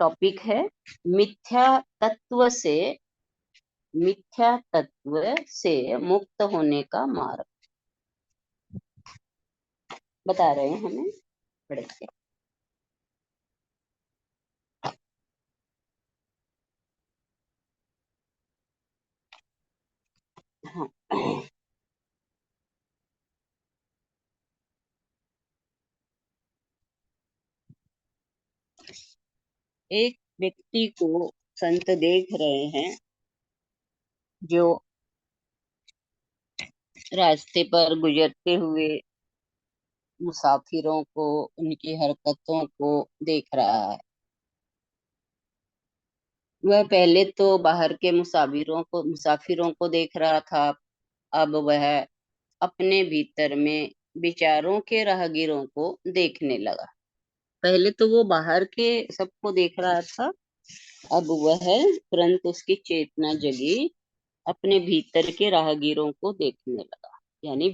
Topic है मिथ्या तत्व से मिथ्या तत्व से मुक्त होने का मार्ग। बता रहे हैं हमें पढ़ के। हाँ। एक व्यक्ति को संत देख रहे हैं जो रास्ते पर गुजरते हुए मुसाफिरों को, उनकी हरकतों को देख रहा है। वह पहले तो बाहर के मुसाफिरों को देख रहा था। अब वह अपने भीतर में विचारों के राहगीरों को देखने लगा। पहले तो वो बाहर के सबको देख रहा था, अब वह तुरंत उसकी चेतना जगी, अपने भीतर के राहगीरों को देखने लगा, यानी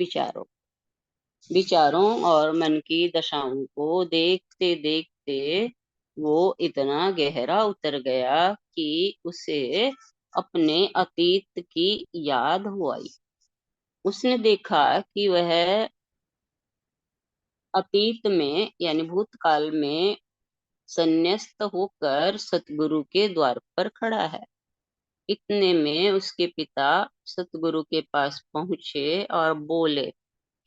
विचारों और मन की दशाओं को देखते देखते वो इतना गहरा उतर गया कि उसे अपने अतीत की याद हो आई। उसने देखा कि वह अतीत में यानी भूतकाल में संन्यास्त होकर सतगुरु के द्वार पर खड़ा है। इतने में उसके पिता सतगुरु के पास पहुंचे और बोले।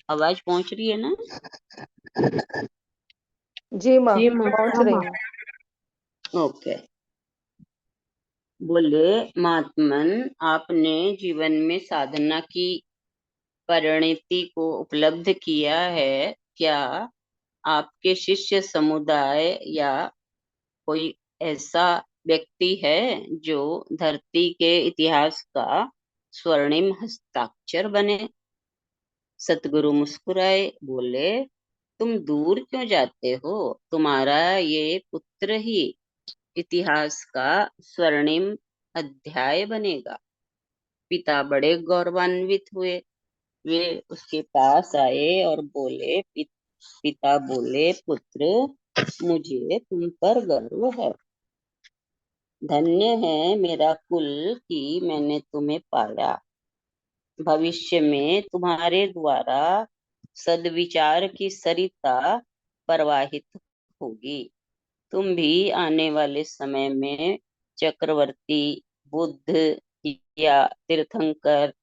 आवाज पहुंच रही है ना? जी माँ, जी माँ। पहुंच रही हूँ। ओके। बोले, महात्मन, आपने जीवन में साधना की परिणति को उपलब्ध किया है क्या? आपके शिष्य समुदाय या कोई ऐसा व्यक्ति है जो धरती के इतिहास का स्वर्णिम हस्ताक्षर बने? सतगुरु मुस्कुराए, बोले, तुम दूर क्यों जाते हो? तुम्हारा ये पुत्र ही इतिहास का स्वर्णिम अध्याय बनेगा। पिता बड़े गौरवान्वित हुए। वे उसके पास आए और बोले, पिता बोले, पुत्र, मुझे तुम पर गर्व है। धन्य है मेरा कुल कि मैंने तुम्हें पाया। भविष्य में तुम्हारे द्वारा सद्विचार की सरिता प्रवाहित होगी। तुम भी आने वाले समय में चक्रवर्ती, बुद्ध या तीर्थंकर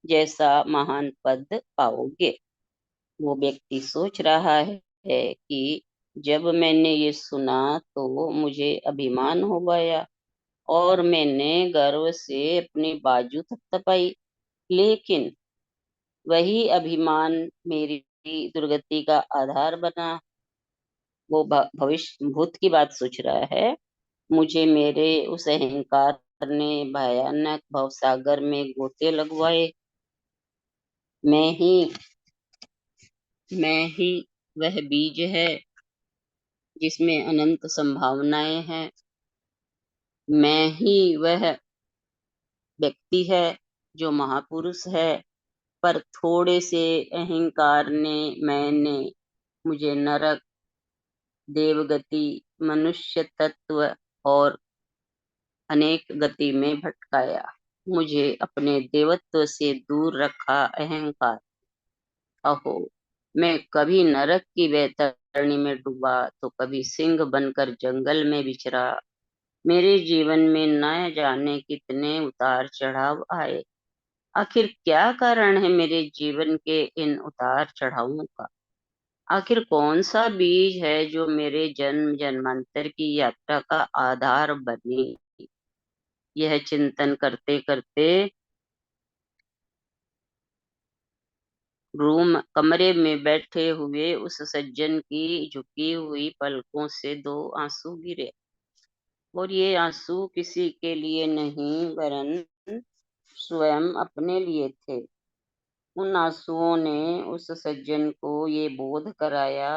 जैसा महान पद पाओगे। वो व्यक्ति सोच रहा है कि जब मैंने ये सुना तो मुझे अभिमान हो गया और मैंने गर्व से अपनी बाजू थपथपाई, लेकिन वही अभिमान मेरी दुर्गति का आधार बना। वो भविष्य भूत की बात सोच रहा है। मुझे मेरे उस अहंकार ने भयानक भवसागर में गोते लगवाए। मैं ही मैं ही वह बीज है जिसमें अनंत संभावनाएं हैं। मैं ही वह व्यक्ति है जो महापुरुष है, पर थोड़े से अहंकार ने मैंने मुझे नरक, देवगति, मनुष्य तत्व और अनेक गति में भटकाया। मुझे अपने देवत्व से दूर रखा अहंकार। अहो, मैं कभी नरक की वैतरणी में डूबा तो कभी सिंह बनकर जंगल में विचरा। मेरे जीवन में न जाने कितने उतार चढ़ाव आए। आखिर क्या कारण है मेरे जीवन के इन उतार चढ़ावों का? आखिर कौन सा बीज है जो मेरे जन्म जन्मांतर की यात्रा का आधार बने? यह चिंतन करते करते कमरे में बैठे हुए उस सज्जन की झुकी हुई पलकों से दो आंसू गिरे। और ये आंसू किसी के लिए नहीं वरन स्वयं अपने लिए थे। उन आंसुओं ने उस सज्जन को ये बोध कराया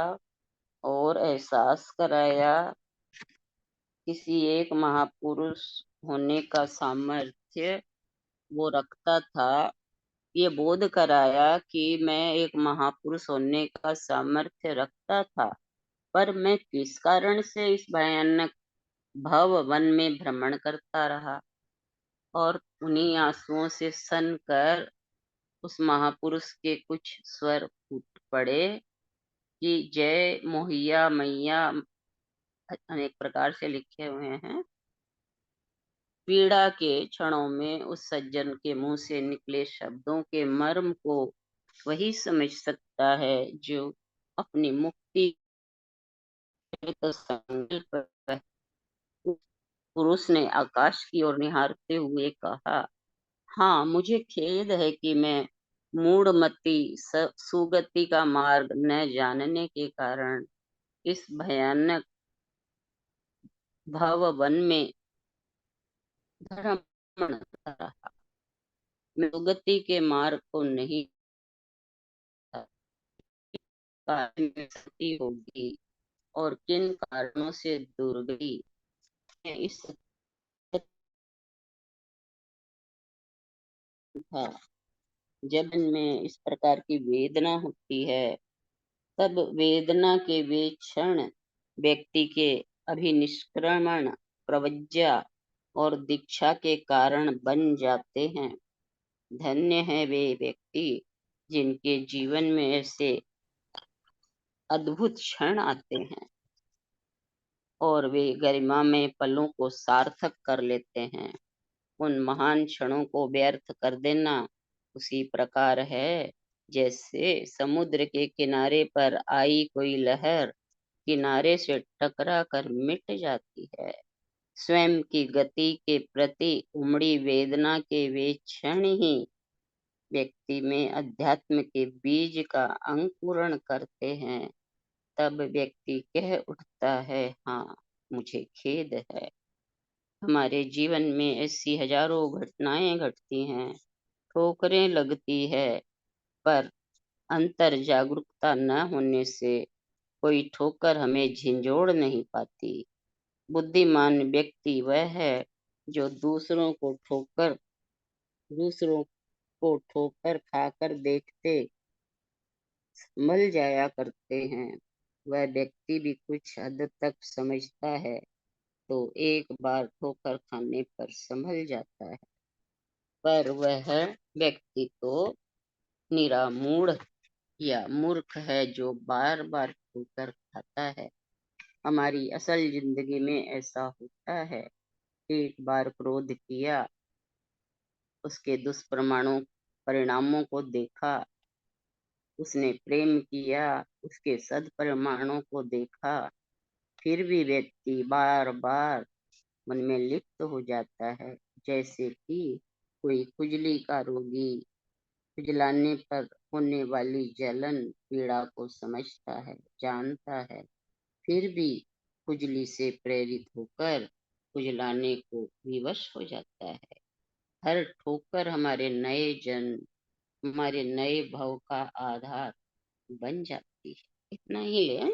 और एहसास कराया, किसी एक महापुरुष होने का सामर्थ्य वो रखता था। ये बोध कराया कि मैं एक महापुरुष होने का सामर्थ्य रखता था, पर मैं किस कारण से इस भयानक भव वन में भ्रमण करता रहा और उन्हीं आंसुओं से सन कर उस महापुरुष के कुछ स्वर फूट पड़े कि जय मोहिया मैया, अनेक प्रकार से लिखे हुए हैं। पीड़ा के क्षणों में उस सज्जन के मुंह से निकले शब्दों के मर्म को वही समझ सकता है जो अपनी मुक्ति के तो संकल्प है। उस पुरुष ने आकाश की ओर निहारते हुए कहा, हाँ, मुझे खेद है कि मैं मूढ़मती सुगति का मार्ग न जानने के कारण इस भयानक भव वन में भ्रमण कर रहा। मैं सुगति के मार्ग को नहीं जानती होगी और किन कारणों से दूर गई। मैं इस था जब में इस प्रकार की वेदना होती है, तब वेदना के वे क्षण व्यक्ति के अभिनिष्क्रमण, प्रवज्जा और दीक्षा के कारण बन जाते हैं। धन्य है वे व्यक्ति जिनके जीवन में ऐसे अद्भुत क्षण आते हैं और वे गरिमा में पलों को सार्थक कर लेते हैं। उन महान क्षणों को व्यर्थ कर देना उसी प्रकार है जैसे समुद्र के किनारे पर आई कोई लहर किनारे से टकरा कर मिट जाती है। स्वयं की गति के प्रति उमड़ी वेदना के वे क्षण ही व्यक्ति में अध्यात्म के बीज का अंकुरण करते हैं। तब व्यक्ति कह उठता है, हाँ, मुझे खेद है। हमारे जीवन में ऐसी हजारों घटनाएं घटती हैं, ठोकरें लगती है, पर अंतर जागरूकता न होने से कोई ठोकर हमें झिंझोड़ नहीं पाती। बुद्धिमान व्यक्ति वह है जो दूसरों को ठोकर खाकर देखते संभल जाया करते हैं। वह व्यक्ति भी कुछ हद तक समझता है तो एक बार ठोकर खाने पर संभल जाता है, पर वह व्यक्ति तो निरा मूढ़ या मूर्ख है जो बार बार ठोकर खाता है। हमारी असल जिंदगी में ऐसा होता है। एक बार क्रोध किया, उसके दुष्परिणामों परिणामों को देखा, उसने प्रेम किया, उसके सदपरिणामों को देखा, फिर भी व्यक्ति बार बार मन में लिप्त हो जाता है। जैसे कि कोई खुजली का रोगी खुजलाने पर होने वाली जलन पीड़ा को समझता है, जानता है, फिर भी खुजली से प्रेरित होकर खुजलाने को विवश हो जाता है। हर ठोकर हमारे नए जन्म, हमारे नए भव का आधार बन जाती है। इतना ही है।